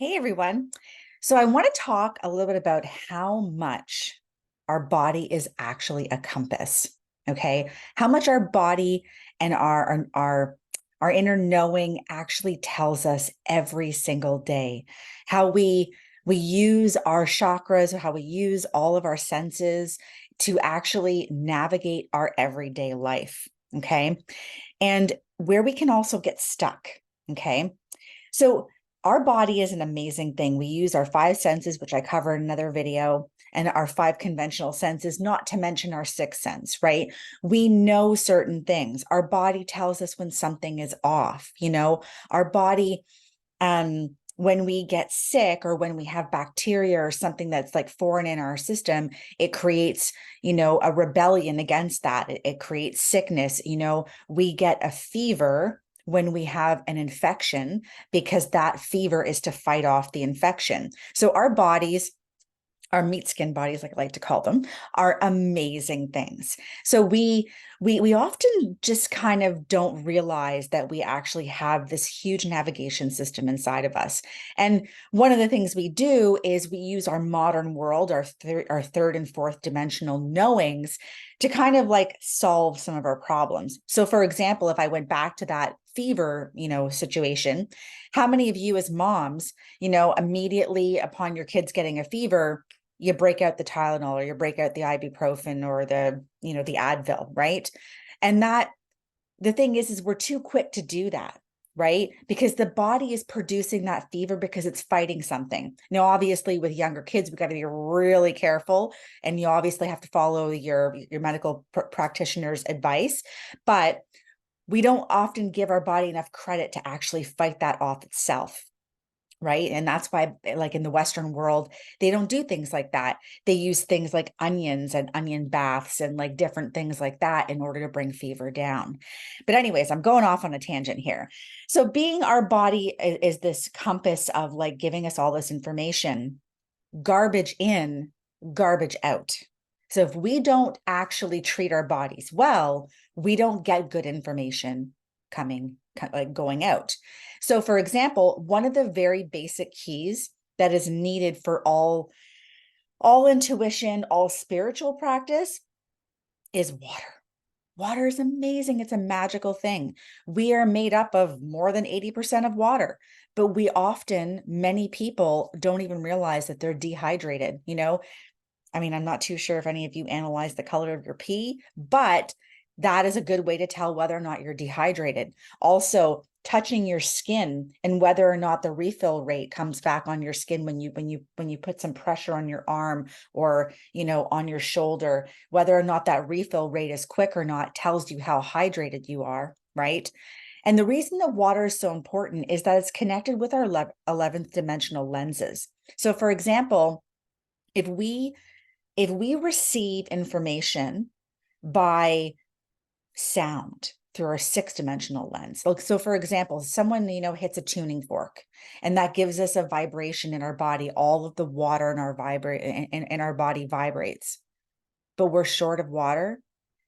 Hey everyone. So I want to talk a little bit about how much our body is actually a compass. Okay. How much our body and our inner knowing actually tells us every single day. How we use our chakras, how we use all of our senses to actually navigate our everyday life. Okay. And where we can also get stuck. Okay. So our body is an amazing thing. We use our five senses, which I cover in another video, and our five conventional senses, not to mention our sixth sense, right? We know certain things. Our body tells us when something is off, our body, when we get sick or when we have bacteria or something that's like foreign in our system, it creates, a rebellion against that. It creates sickness. We get a fever when we have an infection because that fever is to fight off the infection. So our bodies, our meat skin bodies, like I like to call them, are amazing things. So we often just kind of don't realize that we actually have this huge navigation system inside of us. And one of the things we do is we use our modern world, our third and fourth dimensional knowings, to kind of like solve some of our problems. So for example, if I went back to that fever, situation, how many of you as moms, immediately upon your kids getting a fever, you break out the Tylenol or you break out the ibuprofen or the Advil, right? And the thing is we're too quick to do that, right? Because the body is producing that fever because it's fighting something. Now, obviously with younger kids, we got to be really careful, and you obviously have to follow your medical practitioner's advice, but we don't often give our body enough credit to actually fight that off itself. Right. And that's why, like in the Western world, they don't do things like that. They use things like onions and onion baths and like different things like that in order to bring fever down. But, anyways, I'm going off on a tangent here. So, being our body is this compass of like giving us all this information, garbage in, garbage out. So, if we don't actually treat our bodies well, we don't get good information coming, like going out. So, for example, one of the very basic keys that is needed for all intuition, all spiritual practice is water. Water is amazing. It's a magical thing. We are made up of more than 80% of water, but many people don't even realize that they're dehydrated. I mean, I'm not too sure if any of you analyze the color of your pee, but that is a good way to tell whether or not you're dehydrated. Also, touching your skin and whether or not the refill rate comes back on your skin when you put some pressure on your arm or, on your shoulder, whether or not that refill rate is quick or not tells you how hydrated you are, right? And the reason that water is so important is that it's connected with our 11th dimensional lenses. So for example, if we receive information by sound through our sixth dimensional lens. So for example, someone, hits a tuning fork and that gives us a vibration in our body. All of the water in our body vibrates, but we're short of water.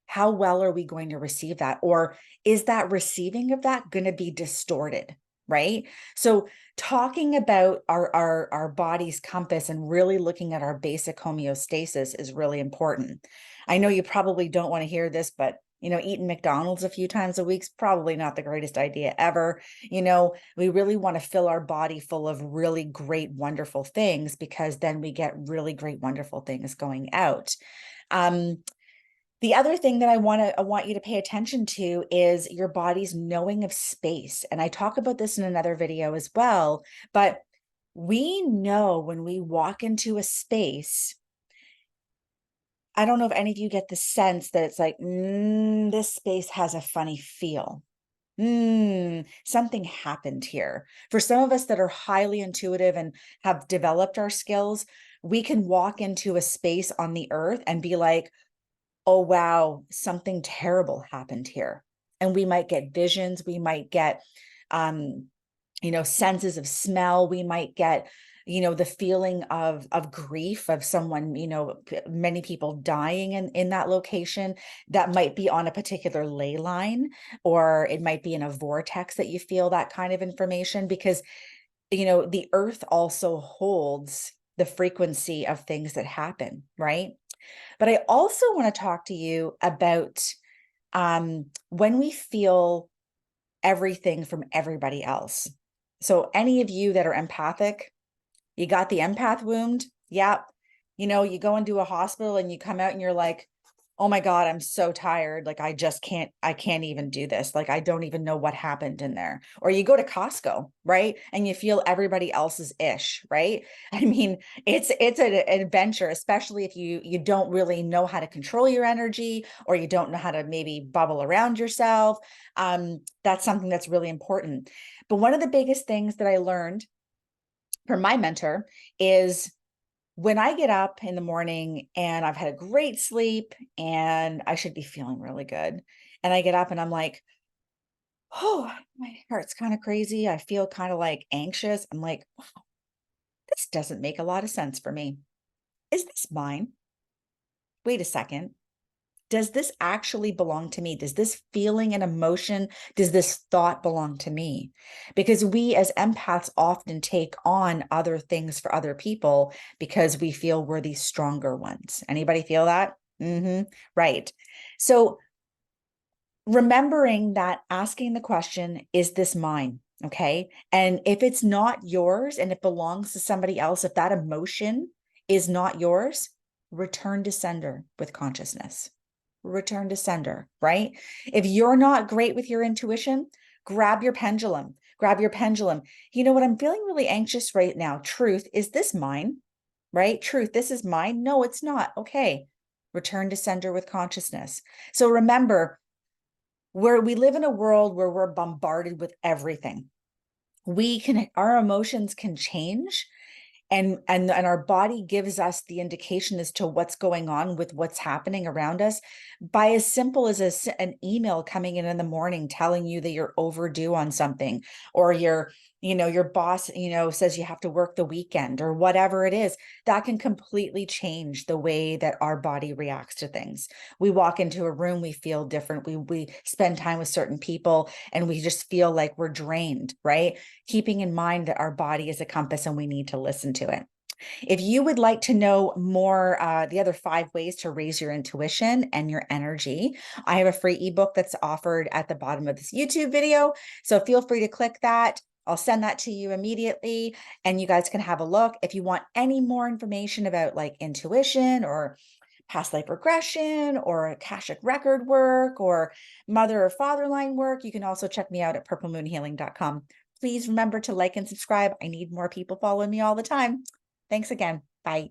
How well are we going to receive that? Or is that receiving of that going to be distorted? Right. So talking about our body's compass and really looking at our basic homeostasis is really important. I know you probably don't want to hear this, but eating McDonald's a few times a week is probably not the greatest idea ever. We really want to fill our body full of really great, wonderful things, because then we get really great, wonderful things going out. The other thing that I want you to pay attention to is your body's knowing of space. And I talk about this in another video as well, but we know when we walk into a space. I don't know if any of you get the sense that it's like, this space has a funny feel. Something happened here. For some of us that are highly intuitive and have developed our skills, we can walk into a space on the earth and be like, oh, wow, something terrible happened here. And we might get visions. We might get, senses of smell. We might get, the feeling of grief of someone, many people dying in that location. That might be on a particular ley line, or it might be in a vortex that you feel that kind of information, because the earth also holds the frequency of things that happen, right? But I also want to talk to you about when we feel everything from everybody else. So any of you that are empathic, you got the empath wound. Yep. You go into a hospital and you come out and you're like, oh my God, I'm so tired. Like, I can't even do this. Like, I don't even know what happened in there. Or you go to Costco, right? And you feel everybody else's ish, right? I mean, it's an adventure, especially if you don't really know how to control your energy, or you don't know how to maybe bubble around yourself. That's something that's really important. But one of the biggest things that I learned from my mentor is when I get up in the morning and I've had a great sleep and I should be feeling really good. And I get up and I'm like, oh, my heart's kind of crazy. I feel kind of like anxious. I'm like, this doesn't make a lot of sense for me. Is this mine? Wait a second. Does this actually belong to me? Does this feeling and emotion, does this thought belong to me? Because we as empaths often take on other things for other people because we feel we're the stronger ones. Anybody feel that? Right. So remembering that, asking the question, is this mine? Okay. And if it's not yours and it belongs to somebody else, if that emotion is not yours, return to sender with consciousness. Return to sender, right? If you're not great with your intuition, grab your pendulum. Grab your pendulum. You know what? I'm feeling really anxious right now. Truth, is this mine? Right? Truth, this is mine. No, it's not. Okay. Return to sender with consciousness. So remember, where we live in a world where we're bombarded with everything. Our emotions can change, and our body gives us the indication as to what's going on with what's happening around us by as simple as an email coming in the morning telling you that you're overdue on something, or your boss says you have to work the weekend, or whatever it is. That can completely change the way that our body reacts to things. We walk into a room, we feel different. We spend time with certain people and we just feel like we're drained, right? Keeping in mind that our body is a compass and we need to listen to it. If you would like to know more, the other 5 ways to raise your intuition and your energy, I have a free ebook that's offered at the bottom of this YouTube video. So feel free to click that. I'll send that to you immediately and you guys can have a look. If you want any more information about like intuition or past life regression or Akashic record work or mother or father line work, you can also check me out at purplemoonhealing.com. Please remember to like and subscribe. I need more people following me all the time. Thanks again. Bye.